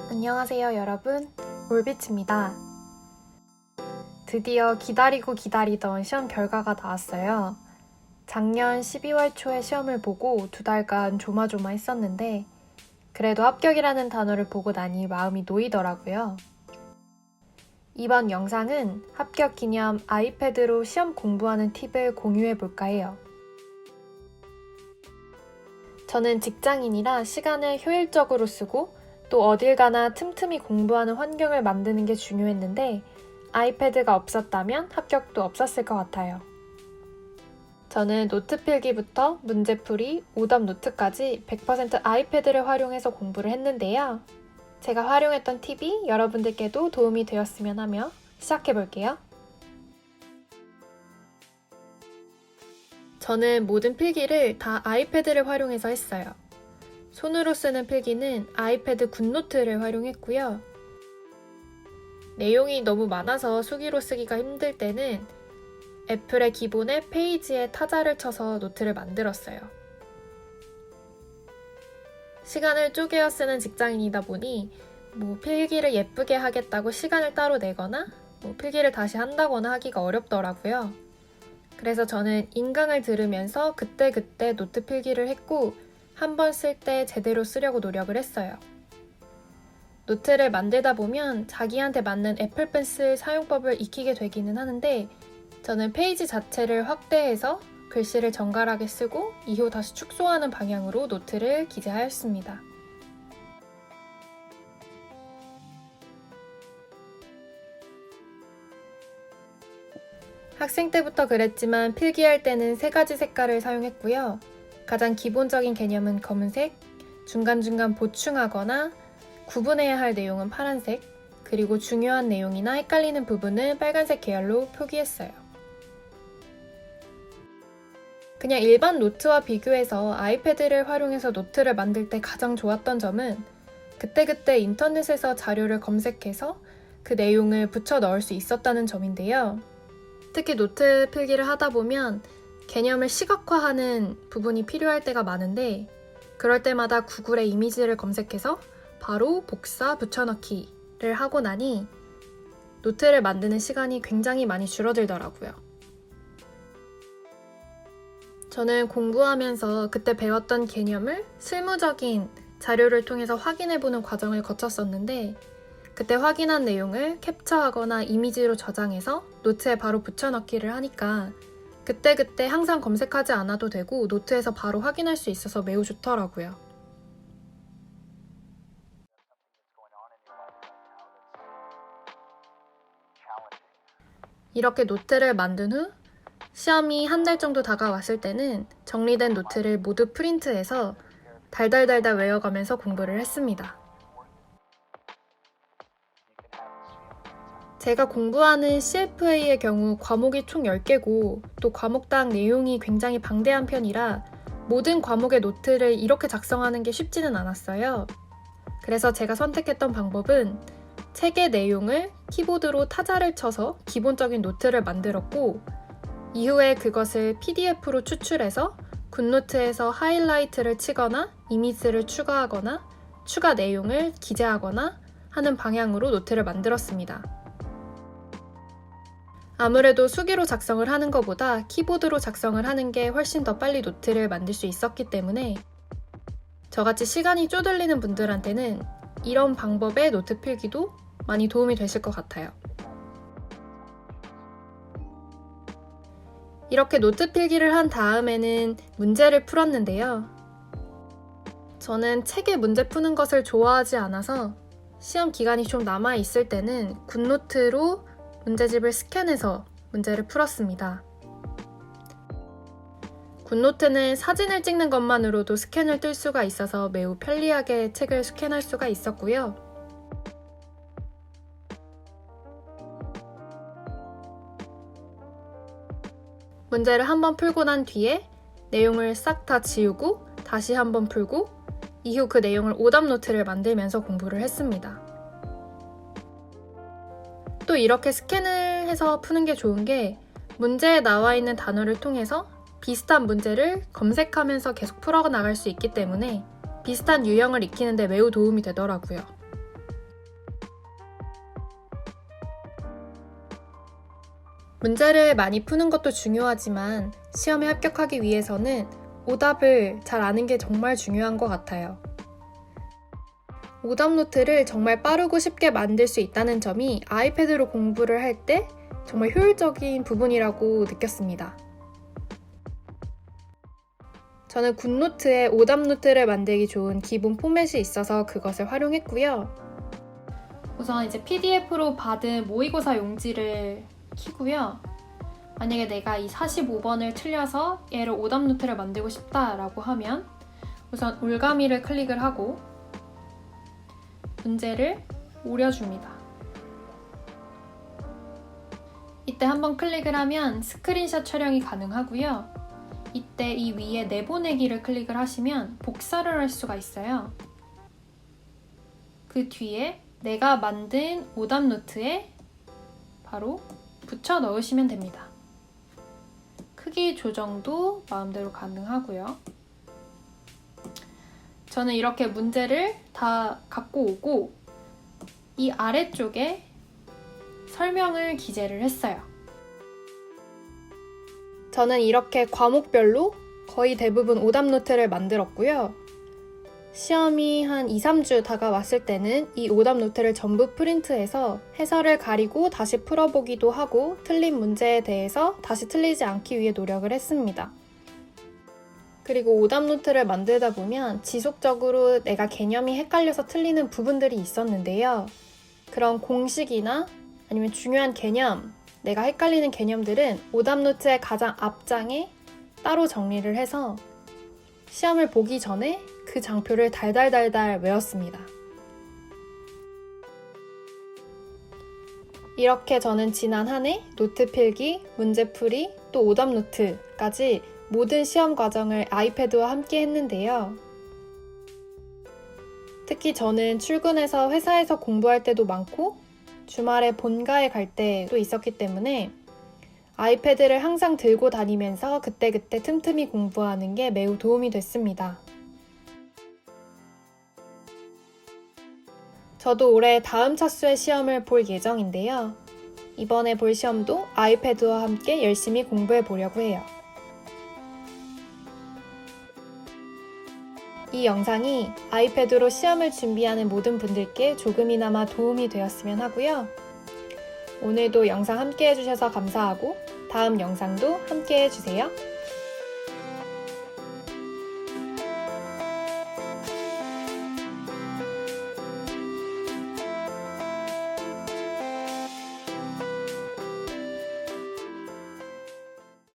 안녕하세요 여러분, 올비츠입니다. 드디어 기다리고 기다리던 시험 결과가 나왔어요. 작년 12월 초에 시험을 보고 2달간 조마조마했었는데 그래도 합격이라는 단어를 보고 나니 마음이 놓이더라고요. 이번 영상은 합격 기념 아이패드로 시험 공부하는 팁을 공유해볼까 해요. 저는 직장인이라 시간을 효율적으로 쓰고 또 어딜 가나 틈틈이 공부하는 환경을 만드는 게 중요했는데 아이패드가 없었다면 합격도 없었을 것 같아요. 저는 노트 필기부터 문제풀이, 오답 노트까지 100% 아이패드를 활용해서 공부를 했는데요. 제가 활용했던 팁이 여러분들께도 도움이 되었으면 하며 시작해볼게요. 저는 모든 필기를 다 아이패드를 활용해서 했어요. 손으로 쓰는 필기는 아이패드 굿노트를 활용했고요. 내용이 너무 많아서 수기로 쓰기가 힘들 때는 애플의 기본의 페이지에 타자를 쳐서 노트를 만들었어요. 시간을 쪼개어 쓰는 직장인이다 보니 필기를 예쁘게 하겠다고 시간을 따로 내거나 필기를 다시 한다거나 하기가 어렵더라고요. 그래서 저는 인강을 들으면서 그때그때 노트 필기를 했고 한 번 쓸 때 제대로 쓰려고 노력을 했어요. 노트를 만들다 보면 자기한테 맞는 애플 펜슬 사용법을 익히게 되기는 하는데 저는 페이지 자체를 확대해서 글씨를 정갈하게 쓰고 이후 다시 축소하는 방향으로 노트를 기재하였습니다. 학생 때부터 그랬지만 필기할 때는 3가지 색깔을 사용했고요. 가장 기본적인 개념은 검은색, 중간중간 보충하거나 구분해야 할 내용은 파란색, 그리고 중요한 내용이나 헷갈리는 부분은 빨간색 계열로 표기했어요. 그냥 일반 노트와 비교해서 아이패드를 활용해서 노트를 만들 때 가장 좋았던 점은 그때그때 인터넷에서 자료를 검색해서 그 내용을 붙여 넣을 수 있었다는 점인데요. 특히 노트 필기를 하다 보면 개념을 시각화하는 부분이 필요할 때가 많은데 그럴 때마다 구글에 이미지를 검색해서 바로 복사, 붙여넣기를 하고 나니 노트를 만드는 시간이 굉장히 많이 줄어들더라고요. 저는 공부하면서 그때 배웠던 개념을 실무적인 자료를 통해서 확인해보는 과정을 거쳤었는데 그때 확인한 내용을 캡처하거나 이미지로 저장해서 노트에 바로 붙여넣기를 하니까 그때그때 항상 검색하지 않아도 되고 노트에서 바로 확인할 수 있어서 매우 좋더라고요. 이렇게 노트를 만든 후 시험이 한 달 정도 다가왔을 때는 정리된 노트를 모두 프린트해서 달달달달 외워가면서 공부를 했습니다. 제가 공부하는 CFA의 경우 과목이 총 10개고 또 과목당 내용이 굉장히 방대한 편이라 모든 과목의 노트를 이렇게 작성하는 게 쉽지는 않았어요. 그래서 제가 선택했던 방법은 책의 내용을 키보드로 타자를 쳐서 기본적인 노트를 만들었고 이후에 그것을 PDF로 추출해서 굿노트에서 하이라이트를 치거나 이미지를 추가하거나 추가 내용을 기재하거나 하는 방향으로 노트를 만들었습니다. 아무래도 수기로 작성을 하는 것보다 키보드로 작성을 하는 게 훨씬 더 빨리 노트를 만들 수 있었기 때문에 저같이 시간이 쪼들리는 분들한테는 이런 방법의 노트 필기도 많이 도움이 되실 것 같아요. 이렇게 노트 필기를 한 다음에는 문제를 풀었는데요. 저는 책에 문제 푸는 것을 좋아하지 않아서 시험 기간이 좀 남아있을 때는 굿노트로 문제집을 스캔해서 문제를 풀었습니다. 굿노트는 사진을 찍는 것만으로도 스캔을 뜰 수가 있어서 매우 편리하게 책을 스캔할 수가 있었고요. 문제를 한번 풀고 난 뒤에 내용을 싹 다 지우고 다시 한번 풀고 이후 그 내용을 오답 노트를 만들면서 공부를 했습니다. 또 이렇게 스캔을 해서 푸는 게 좋은 게 문제에 나와 있는 단어를 통해서 비슷한 문제를 검색하면서 계속 풀어나갈 수 있기 때문에 비슷한 유형을 익히는 데 매우 도움이 되더라고요. 문제를 많이 푸는 것도 중요하지만 시험에 합격하기 위해서는 오답을 잘 아는 게 정말 중요한 것 같아요. 오답 노트를 정말 빠르고 쉽게 만들 수 있다는 점이 아이패드로 공부를 할 때 정말 효율적인 부분이라고 느꼈습니다. 저는 굿노트에 오답 노트를 만들기 좋은 기본 포맷이 있어서 그것을 활용했고요. 우선 이제 PDF로 받은 모의고사 용지를 키고요. 만약에 내가 이 45번을 틀려서 얘를 오답 노트를 만들고 싶다라고 하면 우선 올가미를 클릭을 하고 문제를 오려줍니다. 이때 한번 클릭을 하면 스크린샷 촬영이 가능하고요. 이때 이 위에 내보내기를 클릭을 하시면 복사를 할 수가 있어요. 그 뒤에 내가 만든 오답 노트에 바로 붙여 넣으시면 됩니다. 크기 조정도 마음대로 가능하고요. 저는 이렇게 문제를 다 갖고 오고 이 아래쪽에 설명을 기재를 했어요. 저는 이렇게 과목별로 거의 대부분 오답 노트를 만들었고요. 시험이 한 2-3주 다가왔을 때는 이 오답 노트를 전부 프린트해서 해설을 가리고 다시 풀어보기도 하고 틀린 문제에 대해서 다시 틀리지 않기 위해 노력을 했습니다. 그리고 오답 노트를 만들다 보면 지속적으로 내가 개념이 헷갈려서 틀리는 부분들이 있었는데요. 그런 공식이나 아니면 중요한 개념, 내가 헷갈리는 개념들은 오답 노트의 가장 앞장에 따로 정리를 해서 시험을 보기 전에 그 장표를 달달달달 외웠습니다. 이렇게 저는 지난 한 해 노트 필기, 문제풀이, 또 오답 노트까지 모든 시험 과정을 아이패드와 함께 했는데요. 특히 저는 출근해서 회사에서 공부할 때도 많고 주말에 본가에 갈 때도 있었기 때문에 아이패드를 항상 들고 다니면서 그때그때 틈틈이 공부하는 게 매우 도움이 됐습니다. 저도 올해 다음 차수의 시험을 볼 예정인데요. 이번에 볼 시험도 아이패드와 함께 열심히 공부해 보려고 해요. 이 영상이 아이패드로 시험을 준비하는 모든 분들께 조금이나마 도움이 되었으면 하고요. 오늘도 영상 함께 해주셔서 감사하고 다음 영상도 함께 해주세요.